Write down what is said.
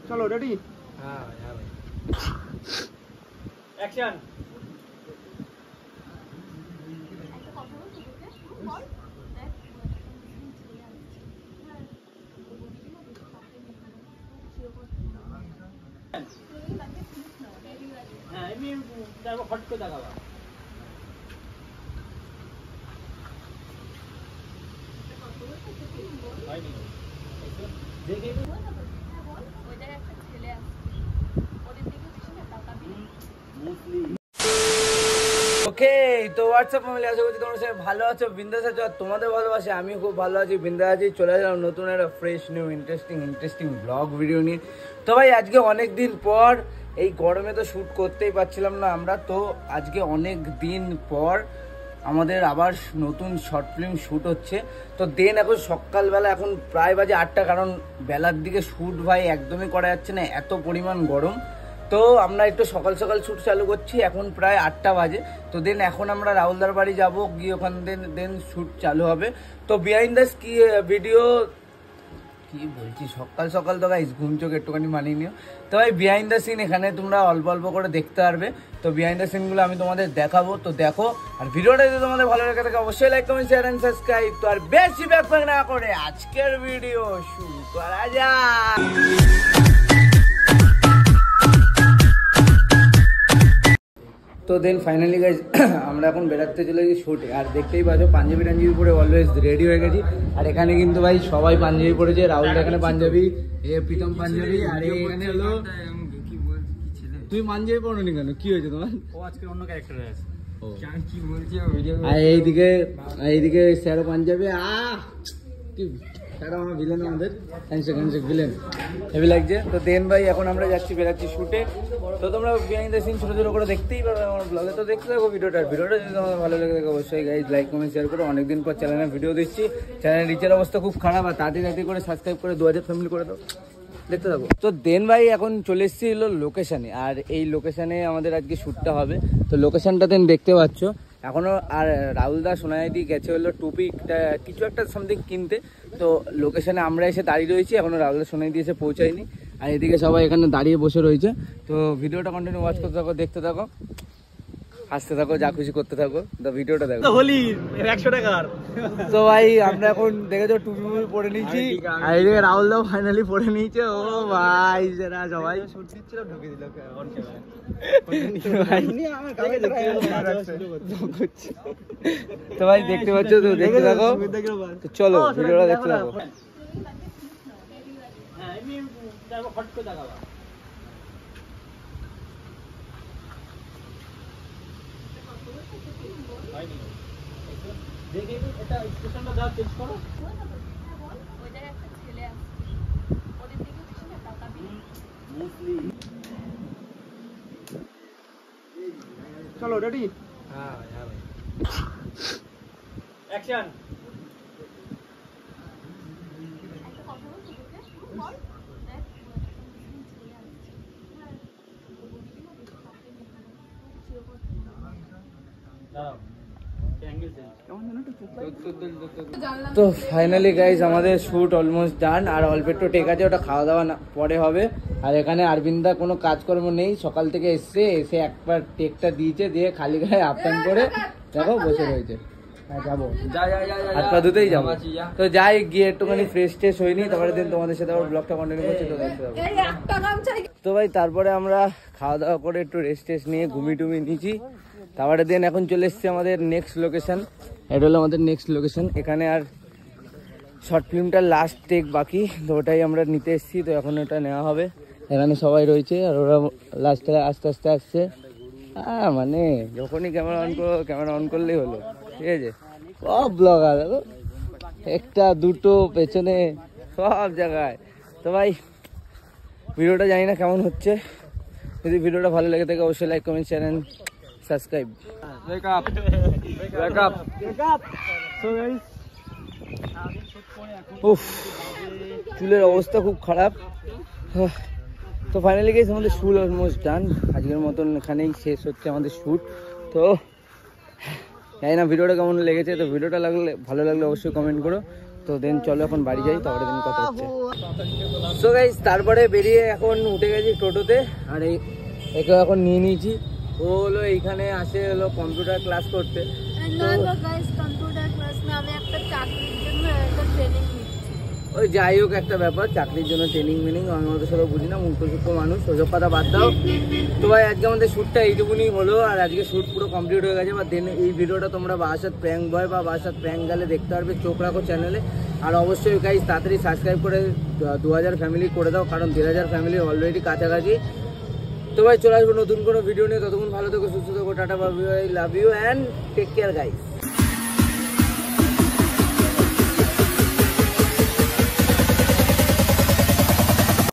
चलो रेडी। हाँ एक्शन। হ্যাঁ এমনি দেখো ফট করে দেখাবা। দেখে ওকে তো হোয়াটসঅ্যাপ ফ্যামিলি, আশা করছি তোমরা সবাই ভালো আছো, বিন্দাস আছো। আর তোমাদের ভালোবাসে আমি খুব ভালো আছি, বিন্দাস আছি। চলে আসলাম নতুন একটা fresh new interesting blog video নিয়ে। তো ভাই আজকে অনেক দিন পর, এই গরমে তো শ্যুট করতেই পারছিলাম না আমরা, তো আজকে অনেক দিন পর আমাদের আবার নতুন শর্ট ফিল্ম শ্যুট হচ্ছে। তো দেন এখন সকালবেলা, এখন প্রায় বাজে 8টা, কারণ বেলার দিকে শ্যুট ভাই একদমই করা যাচ্ছে না, এত পরিমাণ গরম। তো আমরা একটু সকাল সকাল শ্যুট চালু করছি, এখন প্রায় 8টা বাজে। তো দেন এখন আমরা রাহুলদার বাড়ি যাব, গিয়ে ওখান দেন শ্যুট চালু হবে। তো বিহাইন্ড দ্য ভিডিও কি বলছি, সকাল সকাল তো গাইস ঘুম চোখ একটুখানি মানিয়ে নিও। তো ভাই বিহাইন্ড দ্য সিন এখানে তোমরা অল্প অল্প করে দেখতে পারবে। তো বিহাইন্ড দ্য সিনগুলো আমি তোমাদের দেখাবো, তো দেখো। আর ভিডিওটা যদি তোমাদের ভালো লেগে থাকে অবশ্যই like comment share and subscribe. তো আর বেশি ব্যাকপ্যাক না করে আজকের ভিডিও শুরু করা যাক। তো দেন ফাইনালি গাইজ আমরা এখন বেড়াতে চলে গেছি শুটে। আর দেখতেই পাচ্ছ পাঞ্জাবি টাঞ্জাবি পরে অলওয়েজ রেডি হয়ে গেছি। আর এখানে কিন্তু ভাই সবাই পাঞ্জাবি পরেছে, রাহুল এখানে পাঞ্জাবি, এ প্রীতম পাঞ্জাবি, আর এখানে হলো তুই পাঞ্জাবি পরনি কেন, কি হয়েছে তোমার? ও আজকে অন্য ক্যারেক্টারে আছে। কি বলছি আর এইদিকে স্যারও পাঞ্জাবি। কি স্যার আমার ভিলেন, আমাদের হ্যান্ডশেক ভিলেন হেভি লাগছে। তো দেন ভাই এখন আমরা বেরাচ্ছি শুটে। তো তোমরা বিহাইন্ড দ্য সিন ছোটো ছোটো করে দেখতেই পারো আমার ব্লগে। তো দেখতে থাকো ভিডিওটা যদি তোমাদের ভালো লেগে থাকে অবশ্যই গাইজ লাইক কমেন্ট শেয়ার করো। অনেকদিন পর চ্যানেলে ভিডিও দিচ্ছি, চ্যানেলের রিচের অবস্থা খুব খারাপ, আর তাড়াতাড়ি করে সাবস্ক্রাইব করে 2000 ফ্যামিলি করে দাও, দেখতে থাকো। তো দেন ভাই এখন চলে এসেছি হলো লোকেশানে, আর এই লোকেশানে আমাদের আজকে শ্যুটটা হবে। তো লোকেশানটা দেন দেখতে পাচ্ছ এখনও। আর রাহুলদা সোনাইদি গেছে হলো টুপিটা কিছু একটা সামথিং কিনতে। তো লোকেশানে আমরা এসে দাঁড়িয়ে রয়েছি, এখনও রাহুলদা সোনাইদি এসে পৌঁছায়নি। আর এদিকে সবাই এখানে দাঁড়িয়ে বসে রয়েছে। তো ভিডিওটা কন্টিনিউ ওয়াচ করতে থাকো, দেখতে থাকো, হাসতে থাকো, যা খুশি করতে থাকো। তো ভিডিওটা দেখো। হোলি 100 টাকার। তো ভাই আমরা এখন দেখেছো টুপি পরে নিয়েছি, আর এদিকে রাহুল দাও ফাইনালি পরে নিয়েছে। ও ভাই সেরা সবাই ঢুকে দিল তো ভাই দেখতে পাচ্ছ, তো দেখতে থাকো। তো চলো ভিডিওটা দেখতে থাকো। হ্যাঁ এমনি দেখো ফট করে দেখাবা। দেখে এটা স্টেশনটা দাও, চেঞ্জ করো। चलो रेडी। हाँ एक्शन। তো ফাইনালি গাইজ আমাদের শ্যুট অলমোস্ট ডান, আর অল্প একটু টেক আছে, ওটা খাওয়া দাওয়া পরে হবে। আর এখানে আরবিন্দা কোনো কাজকর্ম নেই, সকাল থেকে এসে একবার টেকটা দিয়েছে, দিয়ে খালি গায়ে আপটান করে দেখো বসে রয়েছে। হ্যাঁ যাবো, হাত পা ধুতেই যাবো। তো যাই গিয়ে একটুখানি ফ্রেশ ট্রেশ হয়নি, তারপরে দিন তোমাদের সাথে আবার ব্লগটা কন্টিনিউ করছি। তো দেখতে যাবো। তো ভাই তারপরে আমরা খাওয়া দাওয়া করে একটু রেস্ট টেস্ট নিয়ে ঘুমি টুমি নিয়েছি। তারপরে দিন এখন চলে এসেছি আমাদের নেক্সট লোকেশন। এটা হলো আমাদের নেক্সট লোকেশন। এখানে আর শর্ট ফিল্মটার লাস্ট টেক বাকি, তো ওটাই আমরা নিতে এসেছি। তো এখন ওটা নেওয়া হবে, এখানে সবাই রয়েছে, আর ওরা লাস্টে আস্তে আস্তে আসছে। মানে যখনই ক্যামেরা অন করলেই হলো, ঠিক আছে। সব ব্লগার দেখো, একটা দুটো পেছনে সব জায়গায়। তো ভাই ভিডিওটা জানি না কেমন হচ্ছে, যদি ভিডিওটা ভালো লেগে থাকে অবশ্যই like comment share and subscribe. উফ চুলের অবস্থা খুব খারাপ। তো ফাইনালি গেছে আমাদের শ্যুট অলমোস্ট ডান। আজকের মতন এখানেই শেষ হচ্ছে আমাদের শ্যুট। তো জানি না ভিডিওটা কেমন লেগেছে, তো ভিডিওটা ভালো লাগলে অবশ্যই কমেন্ট করো। তো তো দেন চলো এখন বাড়ি যাই, তারপরে দিন কথা হচ্ছে। সো গাইস তারপরে বেরিয়ে এখন উঠে গেছি টোটোতে, আর একে এখন নিয়ে নিয়েছি। ও হলো এইখানে আসে হলো কম্পিউটার ক্লাস করতে। না তো গাইস কম্পিউটার ক্লাস না, আমি একটা চাকরির জন্য একটা ট্রেনিং নিচ্ছি। ওই যাই হোক একটা ব্যাপার, চাকরির জন্য ট্রেনিং মিনিং আমি অত সব বুঝি না, মূর্খ সূক্ষ্ম মানুষ, ওসব কথা বাদ দাও। তো ভাই আজকে আমাদের শ্যুটটা এইটুকুনি হলো, আর আজকে শ্যুট পুরো কমপ্লিট হয়ে গেছে। বা দেন এই ভিডিওটা তোমরা বাসাত প্র্যাঙ্ক বয় বা বাসাত প্র্যাঙ্ক গেলে দেখতে পারবে, চোখ রাখো চ্যানেলে। আর অবশ্যই গাইস তাড়াতাড়ি সাবস্ক্রাইব করে 2000 ফ্যামিলি করে দাও, কারণ 1500 ফ্যামিলি অলরেডি কাছাকাছি। তো ভাই চলে আসবো নতুন কোনো ভিডিও নিয়ে, ততক্ষণ ভালো থেকো, সুস্থ থেকো, ta-ta, bye bye, love you and take care guys.